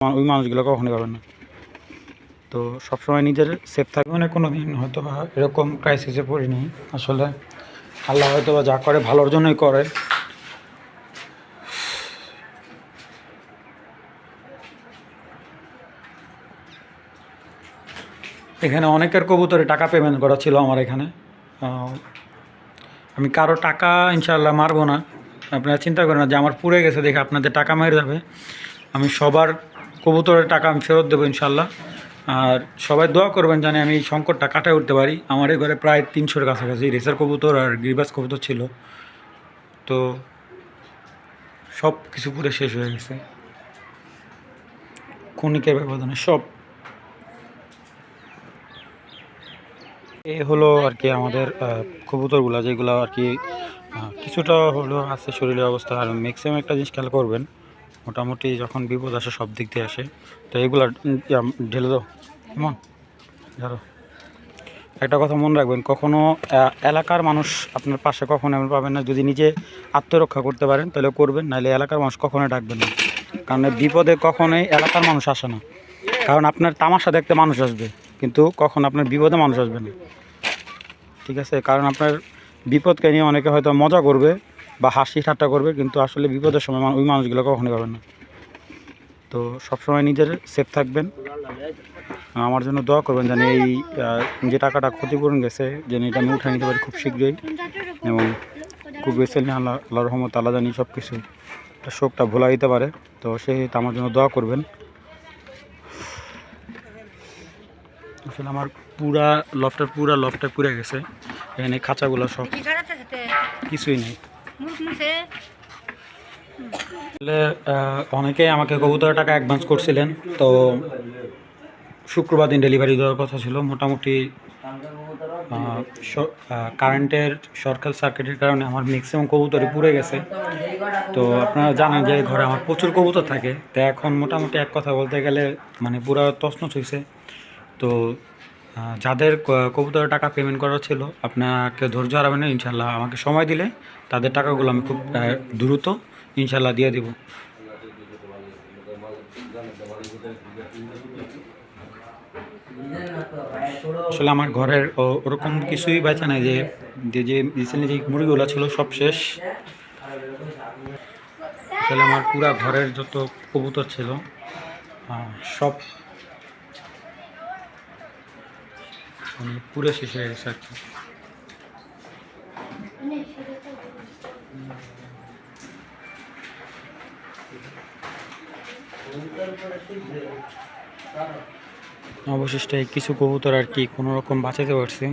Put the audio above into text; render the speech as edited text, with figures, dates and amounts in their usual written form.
ওই মানুষগুলো কখনোই পাবেন না। তো সবসময় নিজের সেফ থাকবে। মানে কোনো দিন হয়তো বা এরকম ক্রাইসিসে পড়িনি। আসলে আল্লাহ হয়তো বা যা করে ভালোর জন্যই করে। এখানে অনেকের কবুতরে টাকা পেমেন্ট করা ছিল আমার এখানে। আমি কারো টাকা ইনশাআল্লাহ মারবো না। আপনারা চিন্তা করেন না যে আমার পুড়ে গেছে দেখে আপনাদের টাকা মেরে যাবে। আমি সবার কবুতরের টাকা আমি ফেরত দেবো ইনশাআল্লাহ। আর সবাই দোয়া করবেন জানি আমি এই সংকটটা কাটায় উঠতে পারি। আমার এই ঘরে প্রায় 300-র কাছাকাছি রেসার কবুতর আর গিরিবাজ কবুতর ছিল। তো সব কিছু পুরো শেষ হয়ে গেছে ক্ষণিকের ব্যবধানে সব। এ হলো আর কি আমাদের কবুতরগুলো, যেগুলো আর কি কিছুটা হলো আছে শরীরের অবস্থা। আর ম্যাক্সিমাম একটা জিনিস খেয়াল করবেন, মোটামুটি যখন বিপদ আসে সব দিক দিয়ে আসে। তো এগুলো ঢেলে দাও এমন ধরো। একটা কথা মনে রাখবেন, কখনো এলাকার মানুষ আপনার পাশে কখনো এমন পাবেন না। যদি নিজে আত্মরক্ষা করতে পারেন তাহলে করবেন, নাহলে এলাকার মানুষ কখনোই ডাকবেন না। কারণ বিপদে কখনোই এলাকার মানুষ আসে না। কারণ আপনার তামাশা দেখতে মানুষ আসবে, কিন্তু কখন আপনার বিপদে মানুষ আসবে না। ঠিক আছে? কারণ আপনার বিপদকে নিয়ে অনেকে হয়তো মজা করবে বা হাসি ঠাট্টা করবে, কিন্তু আসলে বিপদের সময় ওই মানুষগুলো কখনোই পাবেন না। তো সবসময় নিজের সেফ থাকবেন। আমার জন্য দোয়া করবেন যেন এই যে টাকাটা ক্ষতিপূরণ গেছে যেন এটা আমি উঠে নিতে পারি খুব শীঘ্রই, এবং খুব বেশি আল্লাহ রহমত আল্লাহ জানি সব কিছু শোকটা ভোলা দিতে পারে। তো সেই আমার জন্য দোয়া করবেন। আসলে আমার পুরা লফটা পুড়ে গেছে। এখানে খাঁচাগুলো সব কিছুই নেই। আসলে অনেকেই আমাকে কবুতরের টাকা অ্যাডভান্স করছিলেন। তো শুক্রবার দিন ডেলিভারি দেওয়ার কথা ছিল। মোটামুটি কারেন্টের শর্ট সার্কিটের কারণে আমার ম্যাক্সিমাম কবুতরই পুড়ে গেছে। তো আপনারা জানেন যে ঘরে আমার প্রচুর কবুতর থাকে। তো এখন মোটামুটি এক কথা বলতে গেলে মানে পুরো তছনছ হয়েছে। তো যাদের কবুতরের টাকা পেমেন্ট করার ছিল, আপনাকে ধৈর্য হারাবেন না। ইনশাল্লাহ আমাকে সময় দিলে তাদের টাকাগুলো আমি খুব দ্রুত ইনশাল্লাহ দিয়ে দেব। আসলে আমার ঘরের ওরকম কিছুই বেচা নাই, যে যে রিসেন্টলি যে মুরগিগুলো ছিল সব শেষ। আসলে আমার পুরা ঘরের যত কবুতর ছিল সব মানে পুরো শেষ হয়ে গেছে আর কি। অবশিষ্ট কিছু কবুতর আর কি কোনো রকম বাঁচাতে পারছি।